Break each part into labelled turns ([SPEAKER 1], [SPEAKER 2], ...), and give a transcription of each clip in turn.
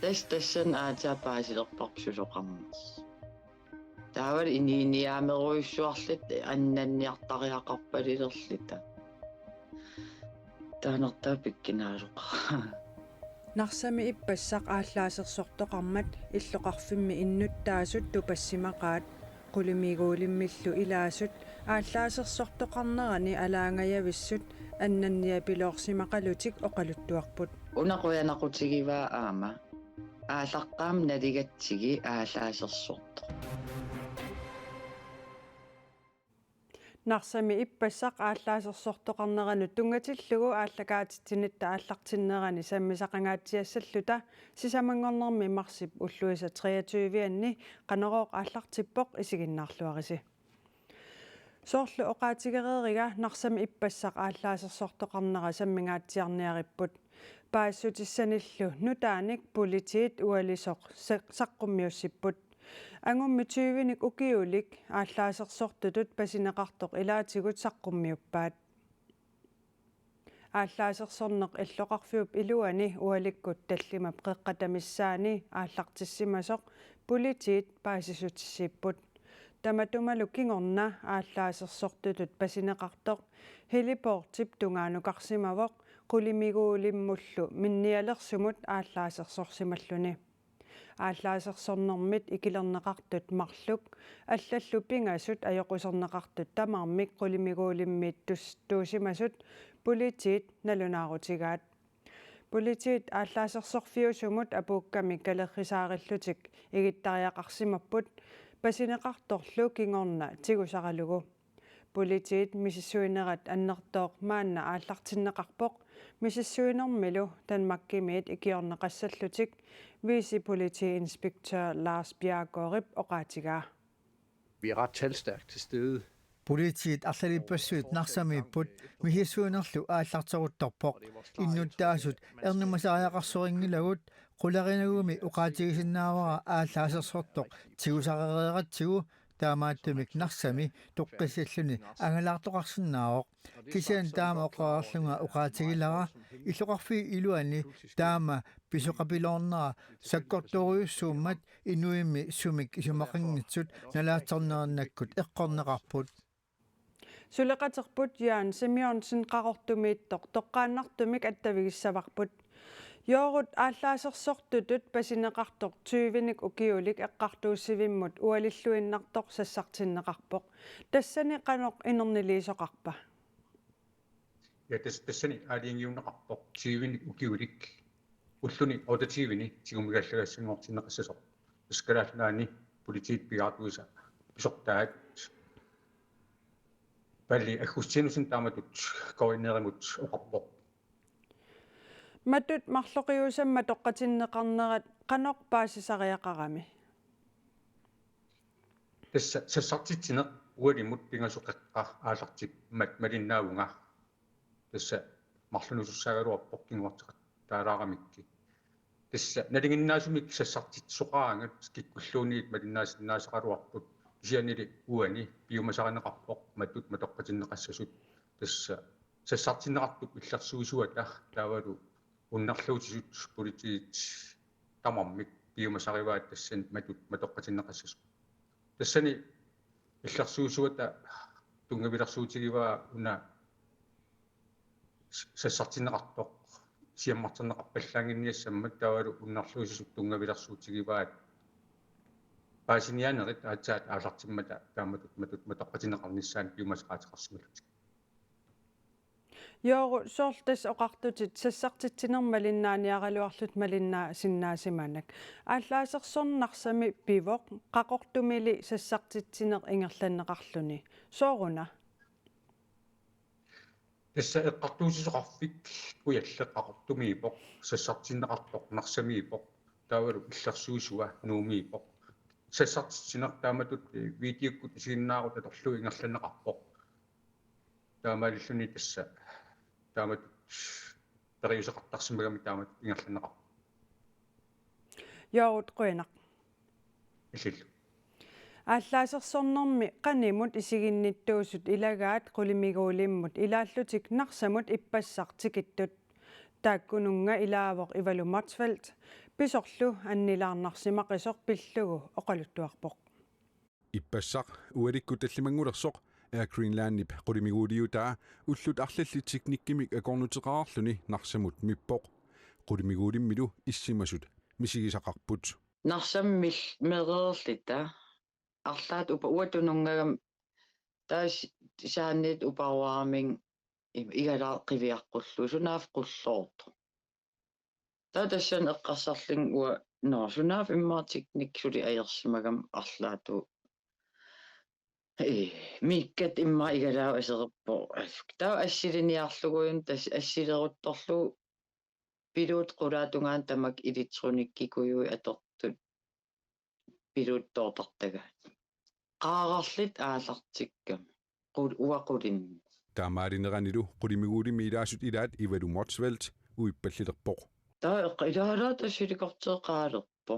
[SPEAKER 1] тассан аатаапаасилерпарсулоқарнерс таавал инииниаамеруйуссуарлит аннанниартариақарпалилерлита таанертаа пиккинаалоқа
[SPEAKER 2] нарсами иппассақ ааллаасерсортоқармат иллоқарфимми иннуттаасут тупассимақаат qulimiiguulimmillu ilaasut ааллаасерсортоқарнерани алаангаявиссут аннанниапилоорсимақалутик оқалуттуарпут
[SPEAKER 1] унақуянақутигиваа аама ааллаққаам налигатсиги ааллаасерсорто
[SPEAKER 2] нарсами иппассақ ааллаасерсортоқарнерану тунгатиллугу ааллакаатитсинитта ааллартиннерани саммисақангаатсиассаллута сисамангорнерми марсип уллуиса 23-анни қанерооқ ааллартиппоқ исигиннаарлуариси соорлу оқаатигереерига нарсами иппассақ ааллаасерсортоқарнера саммингаатсиарниариппут паассутиссаниллу нутааник политиит уалисоқ саққуммиуссиппут ангумми 20-ник укиулик ааллаасерсортутут пасинеқартоқ илаатигут саққуммиуппаат ааллаасерсорнеқ иллоқарфиуп илуани уаликкут таллимап қеққатамиссаани ааллартиссимасоқ политиит паасисутиссиппут таматумалу кингорна ааллаасерсортутут пасинеқартоқ хилипоортип тунгаанукарсимавоқ qulimiiguulimmullu minnialerсумут ааллаасерсорсималлуни ааллаасерсорнэрмит икилернеқартут марлук аллаллу пингасут аёқусернеқартут тамармик qulimiiguulimmiit туусимасут политиит налунаарутигаат политиит ааллаасерсорфиусумут апуукками калеррисаариллутик игиттариақарсимаппут пасинеқарторлу кингорна тигусаралугу политиит миссуинерат аннертооқ маанна ааллартиннеқарпоқ миссуинермилу танмаккимиит икиорнеқассаллутик виси politiinspektør Lars Bjergård оқаатигаа
[SPEAKER 3] Vi er ret talstærkt til stede.
[SPEAKER 4] Politiet арлалиппассуит нарсамииппут михисуунерлу ааллартерутторпоқ иннуттаасут эрнумасариақарсорингилагут qulerinagumi uqaatigisinnaavara ааллаасерсортоқ тигусаререератсигу таамааттумик нарсами тоққиссаллуни ангалаартоқарсиннаавоқ кисиан таама оқаарлунга уқаатигилара иллоқарфи илуани таама писоқапилоорнера саккорторуйуссууммат инуимми сумик исумақингитсут налаатсарнериннаккут эққорнеқарпут
[SPEAKER 2] сулеқатерпут Jørgen Simonsen qaqortumiittoq toqqaannartumik attavigissavарпут Jorut ааллаасерсортутут пасинеқартоқ 20-ник укиулик эққартууссивиммут уалиллуиннартоқ сассартиннеқарпоқ тассани қанеқ инернилиисоқарпа
[SPEAKER 3] Ja, тассани аалиангиунеқарпоқ 20-ник укиулик уллуни 28-ни тигумигаллагассангортиннеқассасоқ искалааллаани политиит пигаартуиса писортаат палли аггустинусин тааматут координееримут оқарпоқ
[SPEAKER 2] матут марлоқиусамма тоққатиннеқарнерат қанеқ паасисариақарами
[SPEAKER 3] тасса сассартитсинеқ уалимут пингасоқеққа аалартик малиннаавунга тасса марлунусуссаагалуарпоқ кингуартеқат таалаарамикки тасса налингиннаасумик сассартитсоқаангат киккуллуунниит малиннаасиннаасақалуарпут исианили уани биумасаринеқарпоқ матут матоққатиннеқассасут тасса сассартиннеқартук иллерсуусуата таавалу уннарлуутисут политиит тамармик биумасариваат тассан матут матоққатиннеқассасу тассани иллерсуусуата тунгавилерсуутигиваа уна сассартиннеқартоқ сиаммартернеқарпаллаангинниассаммат таавалу уннарлуусисут тунгавилерсуутигиваат паасинианерит аатсаат аалартиммата тааматут матут матоққатиннеқарниссаан биумасаатеқарсималут
[SPEAKER 2] Jorut soortas oqartutit sassartittinermalinnaaniaralluarlut malinnaa sinnaasimanak ааллаасерсорнарсами пивоқ qaqortumili sassartittineq ingerlanneqarluni sooruna
[SPEAKER 3] тасса эққартуусисоқарфик уяллеққартумиипоқ сассартиннеқартоқ нарсамиипоқ таавалу иллерсуусуа нуумиипоқ сассартитсинеқ тааматут видеоккут исигиннаарут аторлу ингерланнеқарпоқ таамааллуни тасса тааматут периусеқартарсимагами таамат ингерланнеқар
[SPEAKER 2] Jorut quinaq
[SPEAKER 3] исилл
[SPEAKER 2] ааллаасерсорнэрми qaнимут исигинниттуусут илагаат qulimiiguulimmut илааллутик нарсамут иппассартикиттут тааккунунга илаавоқ ивалу Мартфелд pisorlu annilaarnarsimaq isoq pillugu oqaluttuarpoq
[SPEAKER 5] иппассақ уаликку таллимангулерсоқ Air Greenland-нип qulимигуулиутаа уллут арлаллитсикниккимик акорнутеқарарлүни нарсамут миппоқ qulимигуулиммилу иссимасут мисигисақарпут
[SPEAKER 1] нарсаммил мерерлита арлаат упа уатунунгагам таас сааннит упауарамин игалаа қивиаққуллу сунаав қуллоорто таатассан эққарсарлин уа сунаав иммаатикник сули аерсимагам арлаату миккат имма игалаа асерппо таа ассилиниарлугуин тас ассилерутторлу пилот qulaatунгаан тамак илитсруниккикуйуи атортут пилоттоортартага qaararlit аалартиккам уақулин
[SPEAKER 5] таамаалинеранилу qulимигуулимми илаасут илаат ивалу Motsvelt уиппаллилерпоқ
[SPEAKER 1] таа илаалаа тассиликортеқаалерпо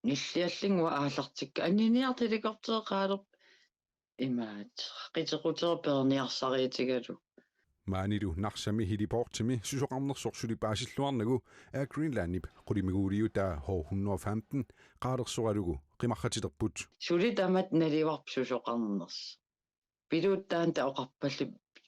[SPEAKER 1] ниллиаллингуа аалартикка анниниартиликортеқаалерп имаат qitequtereperniarsaриитигалу
[SPEAKER 5] маанилу нарсами хилипортими сусоқарнерсорсули паасиллуарнагу Air Greenland-нип qulимигуулиутаа hår 115 qaadерсоралугу qimарратилерпут
[SPEAKER 1] сули тамат наливарп сусоқарнерс пилуттаанта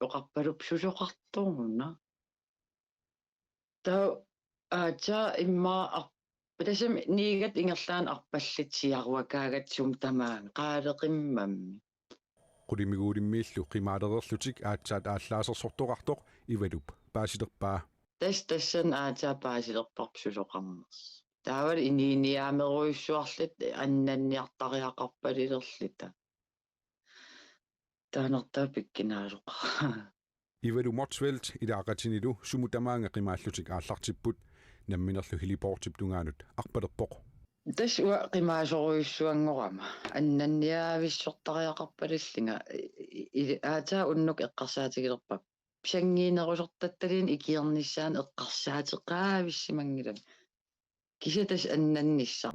[SPEAKER 1] оқарпалуп сусоқартууна таа аача имма тасам нигат ингерлаан арпаллитсиаруакаагатсум тамаан qaaleqimmammi
[SPEAKER 5] qulимигуулиммииллу qimaalерерлутик аатсаат ааллаасерсортоқартоқ ивалуп паасилерпаа
[SPEAKER 1] тассан аачаа паасилерпарп сусоқарнерс таавал инииниаамеруйссуарлит аннанниартариақарпалилерлита таанертаа пиккинаалоқа
[SPEAKER 5] ивалу Motsvelt илаақатинилу сумутамаанга qimааллутик ааллартиппут намминерлу хилипортип тунгаанут арпалерпоқ
[SPEAKER 1] тас уа qimaasoruissuanngorama аннанниаависсортариақарпалиллинга аачаа уннук эққарсаатигилерпак сангиинерусортатталин икиерниссаан эққарсаатеқаависсимангилам кисатас аннаннисса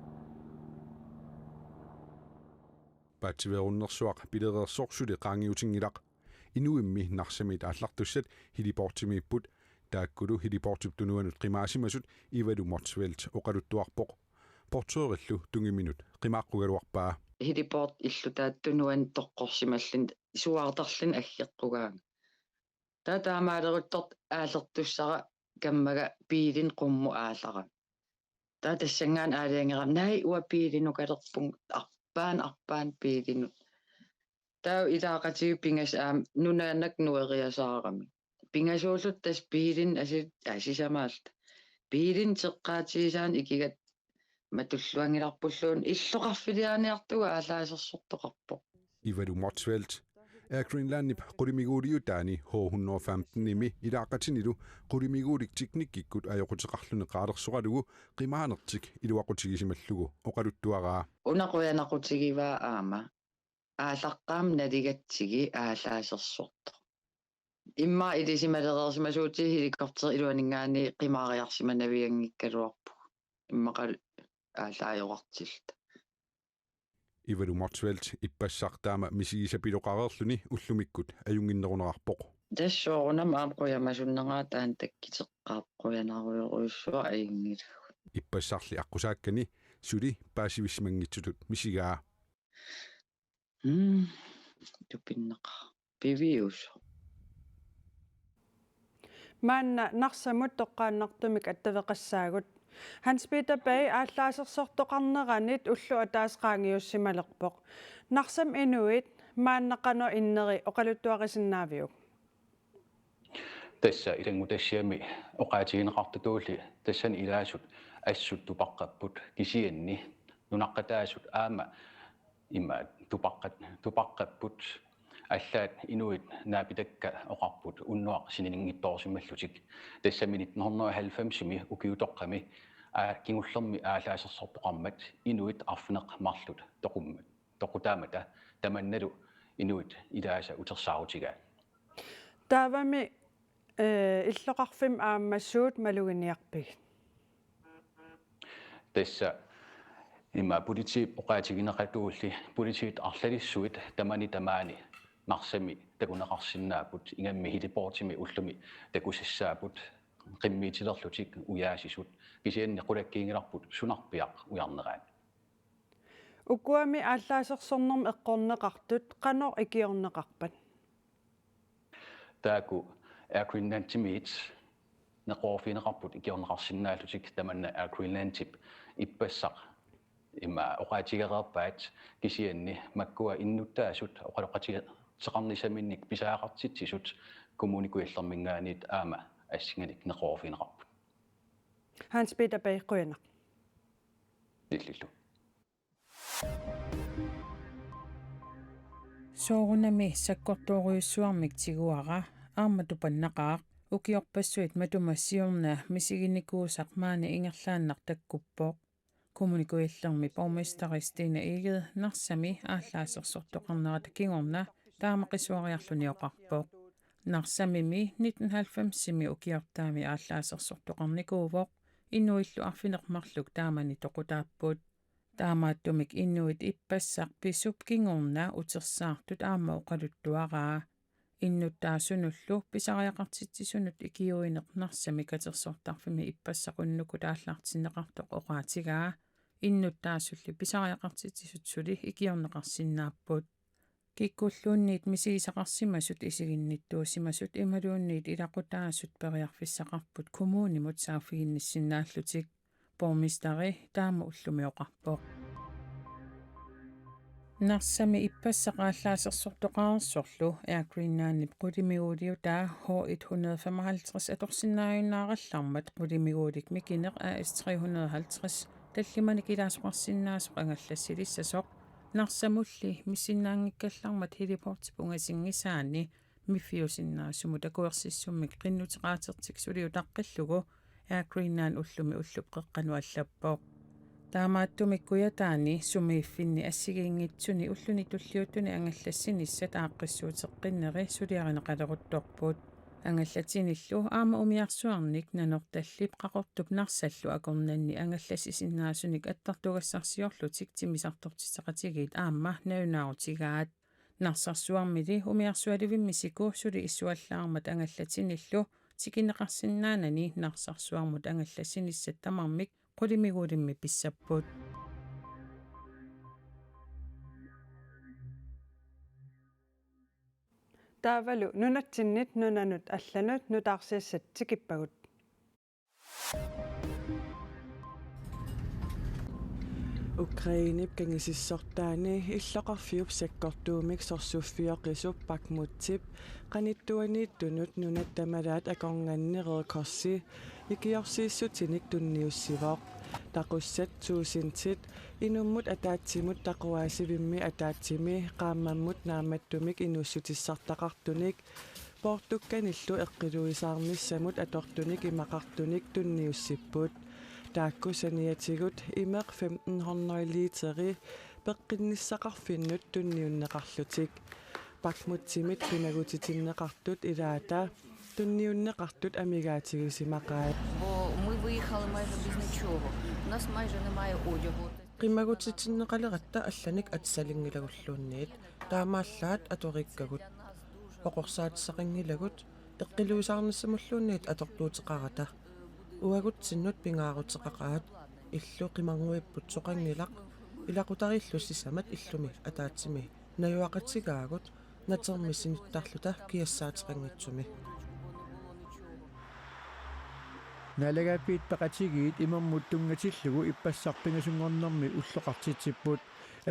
[SPEAKER 5] паатсиверуннерсуақ пилерерсорсули qaangiutiнгилақ инуимми нарсамит ааллартуссат хилипортимииппут тааккулу хилипортип тунуанут qimаасимасут ивалу Motsvelt оқалуттуарпоқ портуериллу тунгиминут qimааққугалуарпаа
[SPEAKER 1] хилипорт иллутааттунуан тоққорсималлин суаартарлин аггеққугаан таамаалерутторт аалертуссара каммага пиилин qummu аалара тассангаан аалиангерам най уа пиилину калерпун арпаан пиилину таа илаақатиу пингас нунаанак нуэриасаарами пингасуулут тас пиилин асисамаалт пиилин теққаатигисаан икигат матуллуангиларпуллуун иллоқарфилианиартуга аалаасерсортоқарпо
[SPEAKER 5] ивалу Motsvelt Air Greenland-нип qulимигуулиутаани hår 115-ними илаақатинилу qulимигуулик tiknikkikкут аёқутеқарлуне qaалерсоралугу qimaanertik илуақутигисималлугу оқалуттуараа
[SPEAKER 1] унақуянақутигиваа аама аалаққаам налигатсиги аалаасерсорто имма илисималерерсимасуути хеликоптер илуанингаани qimaaриарсиманавиангиккалуарпу иммақал аалаajorartilta
[SPEAKER 5] ивалу Motsvelt иппассартаама мисигисапилоқарерлүни уллумиккут аюнгиннерунерарпоқ
[SPEAKER 1] тассоорунам аапқуямасуннераа таан таккитеққаапқуянаруйоруйссуа аингилагу
[SPEAKER 5] иппассарли аққусааккани сули паасивиссимангитсутут мисигаа
[SPEAKER 1] тупиннеқа пивиус
[SPEAKER 2] маанна нарсамут тоққааннартумик аттавеқассаагут Hans Peter Bay ааллаасерсортоқарнеранит уллу атаасқаангиуссималерпоқ нарсам инуит мааннақано иннери оқалуттуарисиннаавиук
[SPEAKER 6] тасса илангутассиами оқаатигинеқартутуули тассан илаасут ассут тупаққаппут кисианни нунаққатаасут аама имма тупаққаппут аллаат инуит наапитакка оқарпут уннуақ сининингитторсималлутик тассами 1990-ми укиутоққами кингуллерми аалаасерсортоқармат инуит арфнеқ марлут тоқуммат тоқутаамата таманналу инуит илааса утерсаарутига
[SPEAKER 2] таавами иллоқарфим ааммассуут малугиниарпиг
[SPEAKER 6] тасса имма политип оқаатигинеқатуулли политиит арлалиссуит тамани тамаани нарсами такунеқарсинаапут ингамми хилипортими уллуми такусассаапут qimmiitilerlutik uyaasisut kisianni qulakkiingilarput sunarpiaq ujarneraan
[SPEAKER 2] Ukuami ааллаасерсорнэрм эққорнеқартут qanor ikiorneqarpat.
[SPEAKER 6] taaku Air Greenland Timit neqorfiineqarput ikiorneqarsinnaallutик tamanna Air Greenland tip ippassaq ima oqaatigereerpaat kisianni makkua innuttaasut oqaloqatiga seqarnisaminnik pisaaqartitsisut kommunikuillermingaaniit aama assinganik neqorfiineqarput
[SPEAKER 2] Hans Peter Bergqøner.
[SPEAKER 6] lillu
[SPEAKER 7] soorunami sakkortuoriussuarmik tiguara aarmatupannaqaaq ukiorpassuit matumassiorna misiginikuusaq maani ingerlaannaq takkuppoq kommunikuillermi borgmesteristiina iged narsami aalлаасерсортоқарнерата кигорна таамақисуариарлунioqarpoq нарсамими 1990-сими укиортаами aalлаасерсортоқарникууvoq инуиллу арфинеқмарлук таамани тоқутааппут таамааттумик иннуит иппассақ писуп кингорна утерсаартут аама оқалуттуараа иннуттаасунуллу писариақартитсисунут икиуинеқнарсами катерсортарфими иппассақуннуку тааллаартиннеқартоқ оqaатигаа иннуттаасулли писариақартитсисут сули икиорнеқарсиннааппут киккуллуунниит мисигисақарсимасут исигинниттуусимасут ималуунниит илақутаасут периарфиссақарпут коммуунимут сааффигинниссиннааллутик borgmesteri taama ullumioqarpoq narsami ippassaqaallaasерсортоqaarsorlu Air Greenland qudimiguuliutaa H155 atorsinnaajunnaarallarmat qudimiguulik mikineq AS350 tallimanik ilaasuqarsinnaasoq angallassilissasoq narsamulli missinnaangikkallarmat heliportipungasingisaani miffiusinnaasumut akuersissummik qinnuteqaatertik suliutaqqillugu Air Greenland ullumi ullup qeqqanuallappoq taamaattumikkuataani sumiiffinni assigiingitsuni ulluni tulliuttuni angallassinisat aaqqissuuteqqinneri suliarineqaleruttorput angallatinillu aama umiarsuarnik nanortallip qaqortup narsallu akornanni angallassisinnaasunik attartugassarsiorlutik timisartortiteqatigiit aama naunaarutigaat narsarsuarmili umiarsualivimmisiku suli issuallaarmat angallatinillu tikineqarsinnaanani narsarsuarmut angallasinissat tamarmik qulimiguulimmi pissapput
[SPEAKER 2] Taavalu nunattinnit nunanut allanut nutaarsiassat tikippagut.
[SPEAKER 8] Ukrainip kangisissortaani иллоqarfiup sakkortuumik sorsuffiоqisup Bakhmuttip qanittuaniittunut nunattamalat akorngannereekorsi ikiorsiissutinik tunniussivoq taqussat tuusintit inummut ataatsimut taquaasivimmi ataatsimi qaammammut naamattumik inussutissartaqartunik portukkanillu eqqiluisaarnissamut atortunik imaqartunik tunniussipput taakkusaniatigut imeq 1500 literi peqqinissaqarfinnut tunniunneqarlutik Bakhmuttimit qimagutitinneqartut ilaata tunniunneqartut amigaatigisimaqaat
[SPEAKER 9] Ми виїхали майже без нічого. У нас майже немає одягу.
[SPEAKER 8] qimagutitinneqaleqatta allanik atsalingilagullуунниит таамааллаат аториккагут оқорсаатсақингилагут эққилуисаарнссамуллуунниит аторлуутеқарата уагутсиннут пингаарутеқақаат иллу қимангуиппут соқангилақ илақутариллуссисамат иллуми атаатсими наюақатсигаагут натермисиниттарлута киассаатеқангитсуми
[SPEAKER 4] Nalagapit paqatigit imammuttungatilugu ippassarpingasungornermi ulloqartitsipпут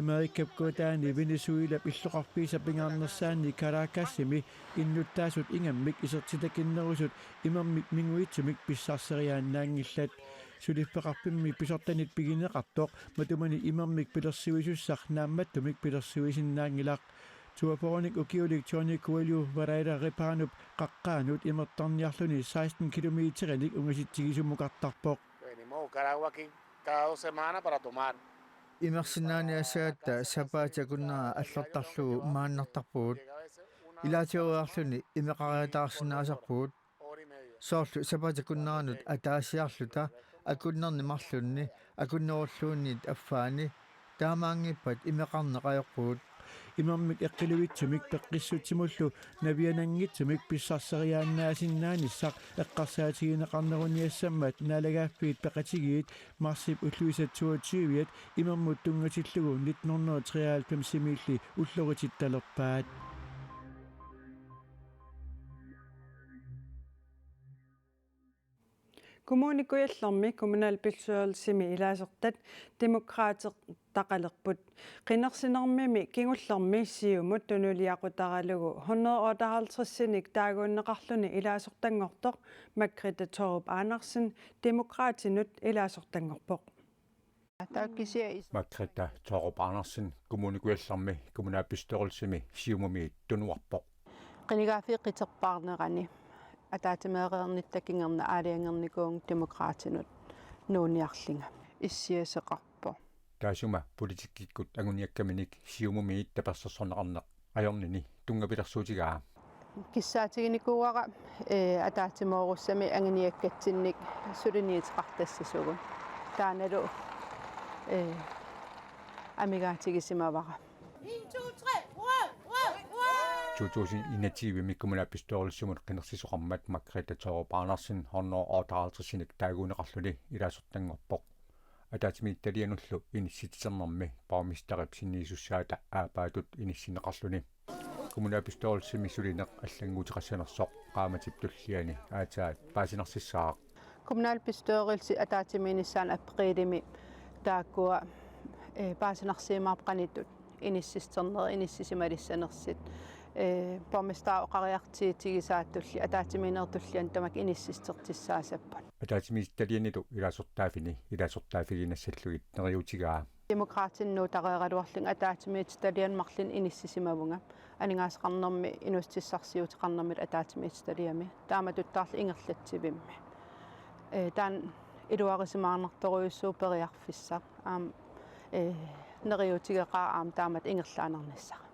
[SPEAKER 4] Amerikapkuutaani Venezuela illoqarpiisapingaarnersaani Caracasimi innuttaasut ingammik isertitakinnerusut imammik minguitsumik pissaarseriaannaangillat sulippeqarpimmi pisortanit pigineqartoq matumani imammik pilersiuisussaq naammattumik pilersiuisinnaangilaq Tuaporonik ukiulik Johnny Coelho Varela Repanup qaqqaanut imertarniarluni 16 kilometerinik ungasittigisumuqartarpoq
[SPEAKER 10] cada 2 semanas para tomar.
[SPEAKER 4] Imersinnaaniassaatta sapaatakunnaa аллертарлугу мааннартарпугут илаатиориарлуни имеқариатаарсинаасарпугут соорлу сапаатакуннааранут атаасиарлута акуннернимарлунни акуннеруллуунниит аффаани таамаангиппат имеқарнеқаёрпугут имермик эққилуитсумик пеққиссутсимуллу навианангитсумик писсарсериааннаасиннаанissaq эққарсаатигинеқарнеруниассаммат наалагааффиит пеқатигиит марсип уллуисатсуатсуивиат имермут тунгатиллугун 1993 симилли уллорититталерпаат
[SPEAKER 2] Kommunikujallarmi kommunalbestyrelsimi ilaasertat demokraateq taqalerput qinersinermimi kingullermi siumut tunuliaqutaralugu 158-sinik taaguunneqarluni ilaasortangortoq Margrethe Thorup Andersen demokraatinut ilaasortangorpoq
[SPEAKER 3] Margrethe Thorup Andersen kommunikujallarmi kommunalbestyrelsimi siumumi tunuarpoq
[SPEAKER 11] qinigaafiiqqiterpaarnerani атаатимеэреерниттакингерна аалиангерникуун демократинут нууниарлинга иссиасеқарпо
[SPEAKER 3] таасума политиккиккут агуниаккаминик сиумумиит таперсерсорнеқарнеқ ajornini тунгапилерсуутигаа
[SPEAKER 11] киссаатигиникууара атаатимооруссами ангиниаккатсинник сулиниитеқартассасугу тааналу амигаатигисимавара
[SPEAKER 3] 2021 kommunalbestyrelsesumut qinersisoqarmat Margrethe Thorup Andersen 158-sinik taaguuneqarluni ilaasortangorpoq ataatimiittalianullu inissitisernermi borgmesterip sinniisussaata aapaatut inissineqarluni kommunalbestyrelsesimi sulineq аллангуутеқассанерсоқ qaamatit tulliani aataat paasinersissaaq
[SPEAKER 11] kommunalbestyrelse ataatimiinissaan априлими тааккуа paasinersiimaarqanitut inissisterner inissisimalissanersit borgmester oqariartiitigisaatulli ataatimiinertullian tamak inissistertissaasappat
[SPEAKER 3] ataatimiittalianilu ilaasortaafiginassalluгит neriutigaa
[SPEAKER 11] demokraatinnu tareeraluarlung ataatimiittalianmarlin inissisimavunga aningaasqarnermi inustissarsiuteqarnermit ataatimiittaliami taamatuttaarli ingerlatsivimmi taan iluarisimaarnertoruussuu periarfissaq neriutigeqaa aam taamat ingerlaanernissaqa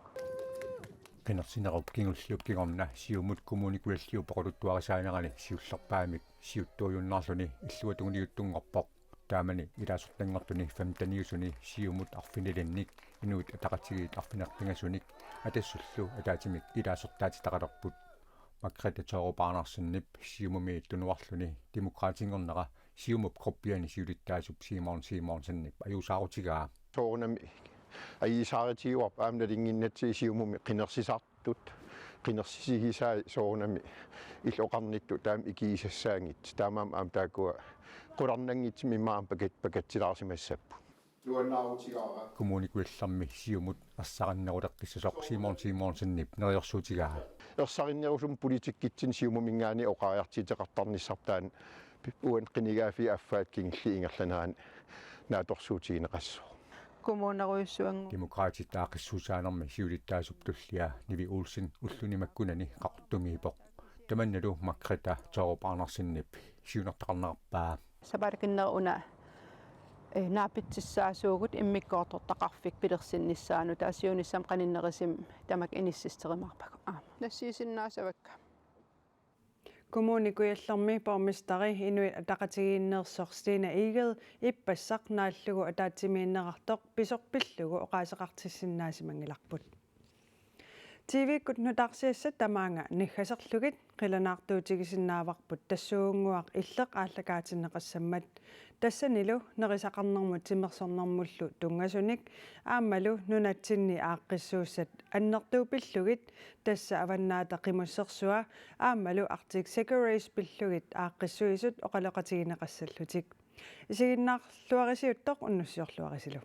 [SPEAKER 3] qinersinerup kingulliukkigorna siumut kommunikualliu poquluttuarisaanerani siullerpaamik siuttuujunnaarluni illuatunguniuttunngorpoq taamani ilaasortangortuni 15 siumut arfinilinnik inuit ataqatigiit arfinertingasunik atassullu ataatimik ilaasortaatitaqalerput Margrethe Thorup Andersennip siumumi tunuarluni demokraatingornera siumup koppiani siulittaasup Simonsennip ajusaarutigaa
[SPEAKER 12] soornami ayisaaritiuarp aamnalinginnatsi siumumi qinersisartut qinersisigisaa soornami illoqarnittu taam ikiisassaangit taamaam aam taakua qularnangitsimi maam pakatsilаарsimassappu luannaarutigaara
[SPEAKER 3] kommunikuallarmi siumut assaqanneruleqqissasoq Simonsennip neriorsuutigaa
[SPEAKER 12] ersarinnerusum politikkitsin siumumingaani oqariartiiteqartarnissartaan uan qinigaafi affaat kingilli ingerlanaan naatorsuutigineqasso
[SPEAKER 11] kommuneruissuangu
[SPEAKER 3] demokraatitaaqissuusaanermi siulittaasup tullia Nivi Olsen ullunimakkunani qaqtumiipoq tamannalu Margrethe Thorup Andersennip siunertaqarnerpaa
[SPEAKER 11] sabarkinneruna naapitsissaasuugut immikkoortortaqarfik pilersinnissaanu taasiunissam qaninnerissim tamak inissisterimarpak nassiisinnaasavakka
[SPEAKER 2] kommunikujallarmi borgmesteri inuit ataqatigiinneersorstiina Iged ippassaq naallugu ataatimiinnerartoq pisorpillugu oqaaseqartissinnaasimangilarput TV-kut nutarsiassat tamaanga niggaserlugit qilanaartuutigisinnaavaqput tassuunguaq illeq aallakaatinneqassammat тассанилу нерисақарнэрмут тимерсорнэрмуллу тунгасуник аамалу нунатсинни ааққиссууссат аннертуупиллугит тасса аваннаата қимуссерсуа аамалу артик секурейс пиллугит ааққиссуисут оқалеқатигинеқассаллутик исигиннаарлуарисиуттоқ уннуссиорлуарисилу